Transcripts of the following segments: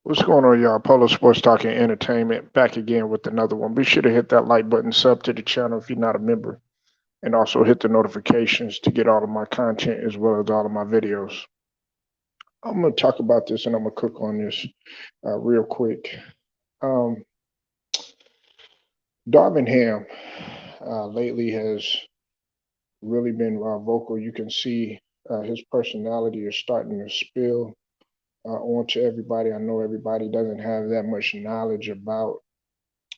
What's going on, y'all? Polo Sports Talk and Entertainment back again with another one. Be sure to hit that like button, sub to the channel if you're not a member, and also hit the notifications to get all of my content as well as all of my videos. I'm going to talk about this and I'm going to cook on this real quick. Um, Darvin Ham lately has really been vocal. You can see his personality is starting to spill onto everybody. I know everybody doesn't have that much knowledge about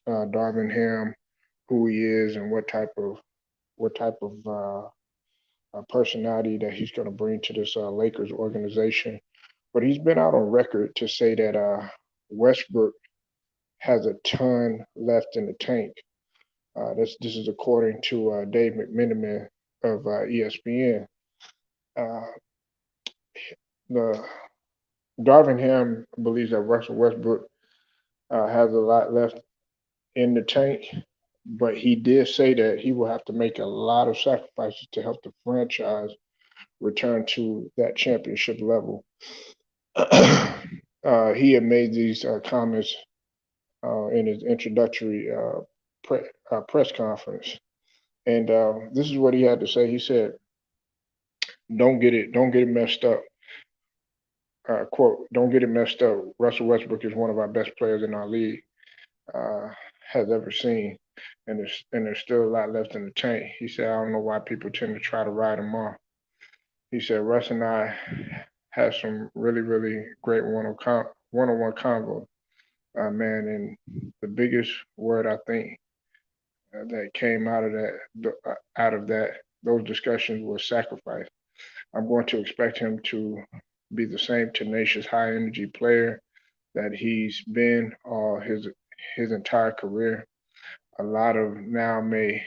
Darvin Ham, who he is, and what type of personality that he's going to bring to this Lakers organization. But he's been out on record to say that Westbrook has a ton left in the tank. This is according to Dave McMenamin of ESPN. Uh, the Darvin Ham believes that Russell Westbrook has a lot left in the tank, but he did say that he will have to make a lot of sacrifices to help the franchise return to that championship level. He had made these comments in his introductory press conference, and this is what he had to say. He said, don't get it messed up." Quote, "Don't get it messed up. Russell Westbrook is one of our best players in our league uh, has ever seen, and there's still a lot left in the tank." He said, "I don't know why people tend to try to write him off." He said, "Russ and I had some really great one-on-one convo, man. And the biggest word I think that came out of that those discussions was sacrifice. I'm going to expect him to be the same tenacious, high energy player that he's been all his entire career. A lot of now may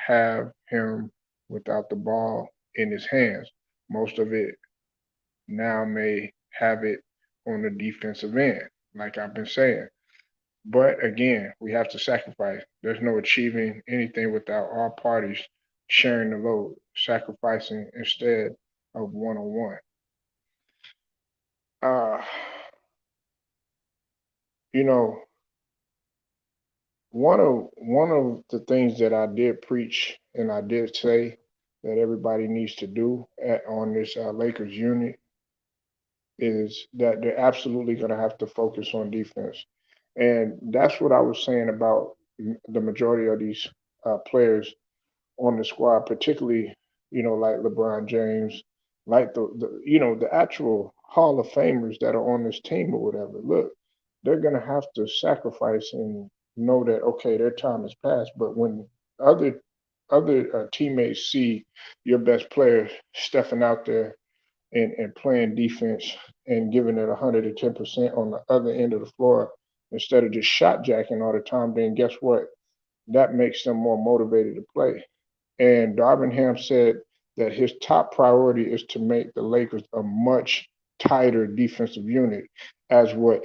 have him without the ball in his hands. Most of it now may have it on the defensive end, like I've been saying. But again, we have to sacrifice. There's no achieving anything without all parties sharing the load, sacrificing instead of one on one. Uh, you know, one of the things that I did preach and I did say that everybody needs to do on this Lakers unit is that they're absolutely going to have to focus on defense. And that's what I was saying about the majority of these players on the squad, particularly, like LeBron James, like the actual Hall of Famers that are on this team or whatever. Look, they're going to have to sacrifice and know that, okay, their time has passed. But when other other teammates see your best player stepping out there and playing defense and giving it 110% on the other end of the floor instead of just shot jacking all the time, then guess what? That makes them more motivated to play. And Darvin Ham said that his top priority is to make the Lakers a much tighter defensive unit, as what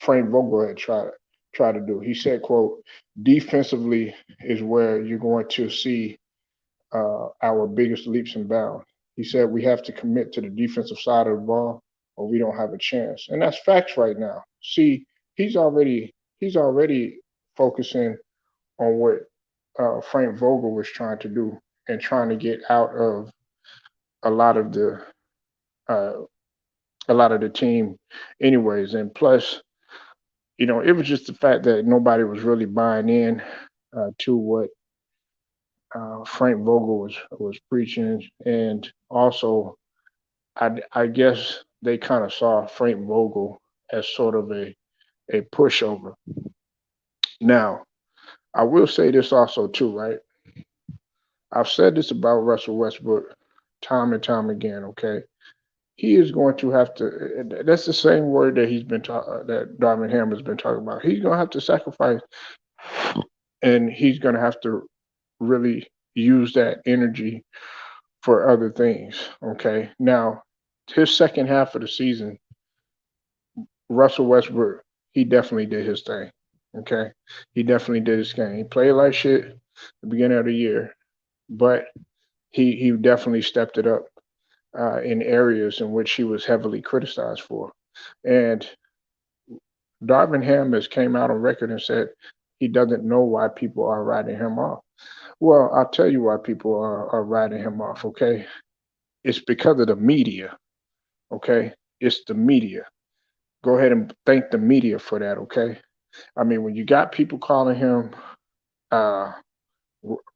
Frank Vogel had tried to do. He said, "quote Defensively is where you're going to see our biggest leaps and bounds." He said we have to commit to the defensive side of the ball, or we don't have a chance, and that's facts right now. See, he's already focusing on what Frank Vogel was trying to do and trying to get out of a lot of the uh, a lot of the team, anyways. And plus, it was just the fact that nobody was really buying in to what Frank Vogel was preaching, and also I guess they kind of saw Frank Vogel as sort of a pushover. Now, I will say this also too, right? I've said this about Russell Westbrook time and time again. Okay, he is going to have to. That's the same word that that Darvin Ham has been talking about. He's going to have to sacrifice, and he's going to have to really use that energy for other things. Okay, now his second half of the season, Russell Westbrook, he definitely did his thing. Okay, he definitely did his thing. He played like shit at the beginning of the year, but he definitely stepped it up in areas in which he was heavily criticized for. And Darvin Ham has came out on record and said he doesn't know why people are writing him off. Well, I'll tell you why people are writing him off, okay? It's because of the media, okay? It's the media. Go ahead and thank the media for that, okay? I mean, when you got people calling him uh,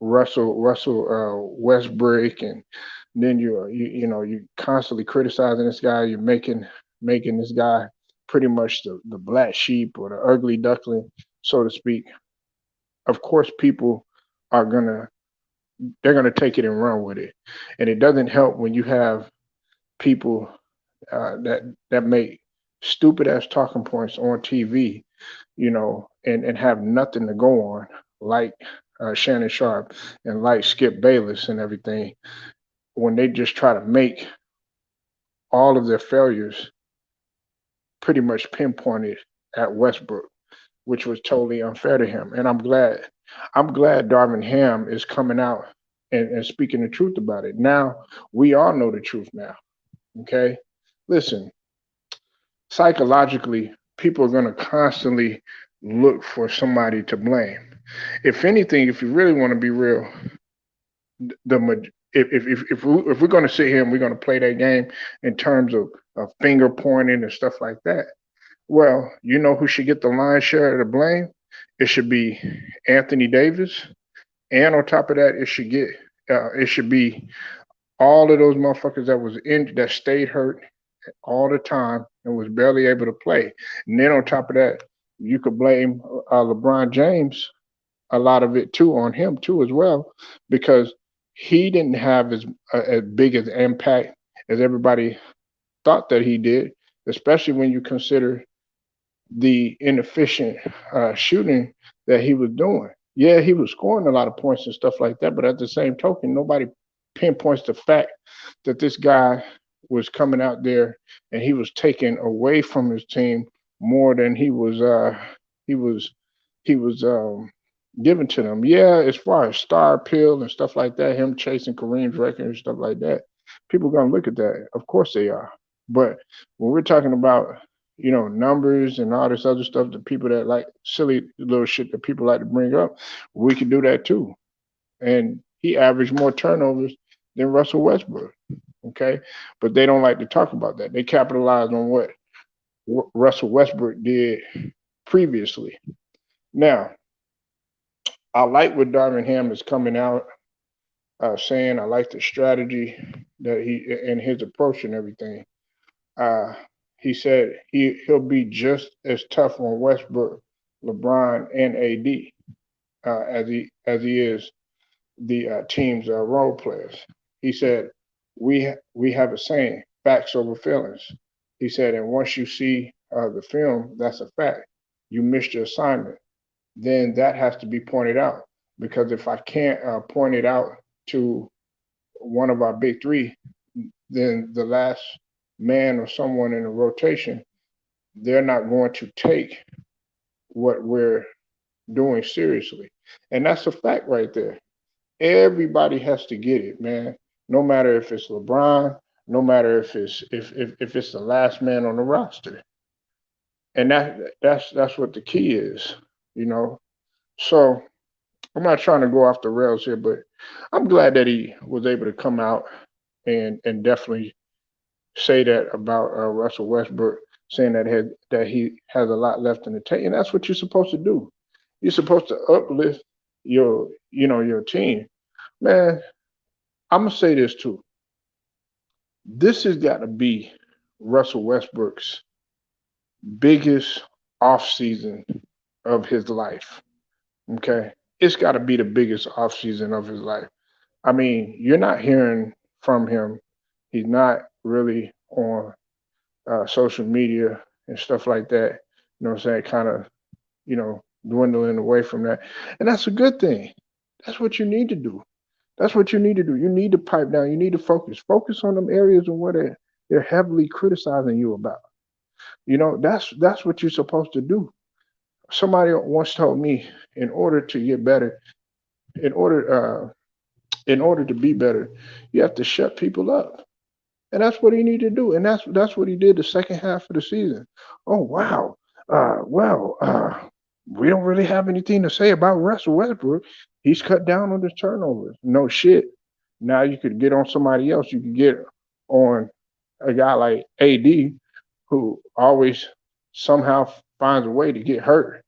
Russell Westbrook, and then you constantly criticizing this guy. You're making this guy pretty much the black sheep or the ugly duckling, so to speak. Of course, people are gonna they're gonna take it and run with it, and it doesn't help when you have people that make stupid ass talking points on TV, and have nothing to go on, like Shannon Sharp and like Skip Bayless and everything, when they just try to make all of their failures pretty much pinpointed at Westbrook, which was totally unfair to him. And I'm glad Darvin Ham is coming out and speaking the truth about it. Now we all know the truth now. Okay. Listen, psychologically, people are gonna constantly look for somebody to blame. If anything, if you really want to be real, if we're going to sit here and we're going to play that game in terms of finger pointing and stuff like that, well, you know who should get the lion's share of the blame? It should be Anthony Davis, and on top of that, it should be all of those motherfuckers that stayed hurt all the time and was barely able to play. And then on top of that, you could blame LeBron James, a lot of it too, on him too as well, because he didn't have as big an impact as everybody thought that he did, especially when you consider the inefficient shooting that he was doing. Yeah, he was scoring a lot of points and stuff like that, but at the same token, nobody pinpoints the fact that this guy was coming out there and he was taking away from his team more than he was he was given to them. Yeah, as far as star appeal and stuff like that, him chasing Kareem's record and stuff like that, people are gonna look at that. Of course they are. But when we're talking about numbers and all this other stuff, the people that like silly little shit that people like to bring up, we can do that too. And he averaged more turnovers than Russell Westbrook. Okay, but they don't like to talk about that. They capitalize on what Russell Westbrook did previously. Now, I like what Darvin Ham is coming out saying. I like the strategy that he and his approach and everything. Uh, he said he'll be just as tough on Westbrook, LeBron, and AD as he is the team's role players. He said we have a saying, facts over feelings. He said, and once you see the film, that's a fact. You missed your assignment. Then that has to be pointed out, because if I can't point it out to one of our big three, then the last man or someone in the rotation, they're not going to take what we're doing seriously. And that's a fact right there. Everybody has to get it, man. No matter if it's LeBron, no matter if it's the last man on the roster. And that's what the key is, you know. So I'm not trying to go off the rails here, but I'm glad that he was able to come out and definitely say that about Russell Westbrook, saying that he has a lot left in the tank, and that's what you're supposed to do. You're supposed to uplift your team, man. I'm gonna say this too. This has got to be Russell Westbrook's biggest offseason of his life. Okay, it's got to be the biggest offseason of his life. I mean, you're not hearing from him. He's not really on social media and stuff like that. You know what I'm saying? Kind of, dwindling away from that. And that's a good thing. That's what you need to do. That's what you need to do. You need to pipe down. You need to focus. Focus on them areas of what they're heavily criticizing you about. That's what you're supposed to do. Somebody once told me, in order to get better, in order in order to be better, you have to shut people up. And that's what he needed to do. And that's what he did the second half of the season. Oh wow. We don't really have anything to say about Russell Westbrook. He's cut down on his turnovers. No shit. Now you could get on somebody else. You could get on a guy like AD, who always somehow finds a way to get hurt.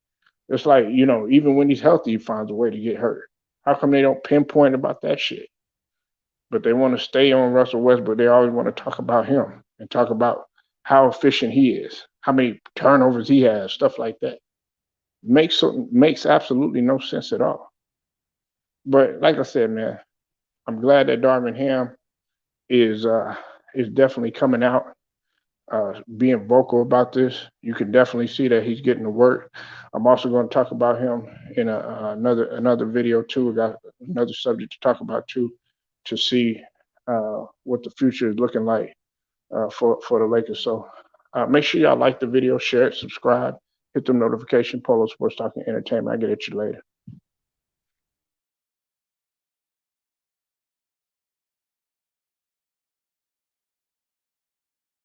It's like, even when he's healthy, he finds a way to get hurt. How come they don't pinpoint about that shit? But they want to stay on Russell Westbrook. They always want to talk about him and talk about how efficient he is, how many turnovers he has, stuff like that. Makes absolutely no sense at all. But like I said, man, I'm glad that Darvin Ham is definitely coming out, being vocal about this. You can definitely see that he's getting to work. I'm also going to talk about him in another video too. I got another subject to talk about too, to see what the future is looking like for the Lakers. So make sure y'all like the video, share it, subscribe, hit the notification. Polo Sports Talking Entertainment. I get at you later.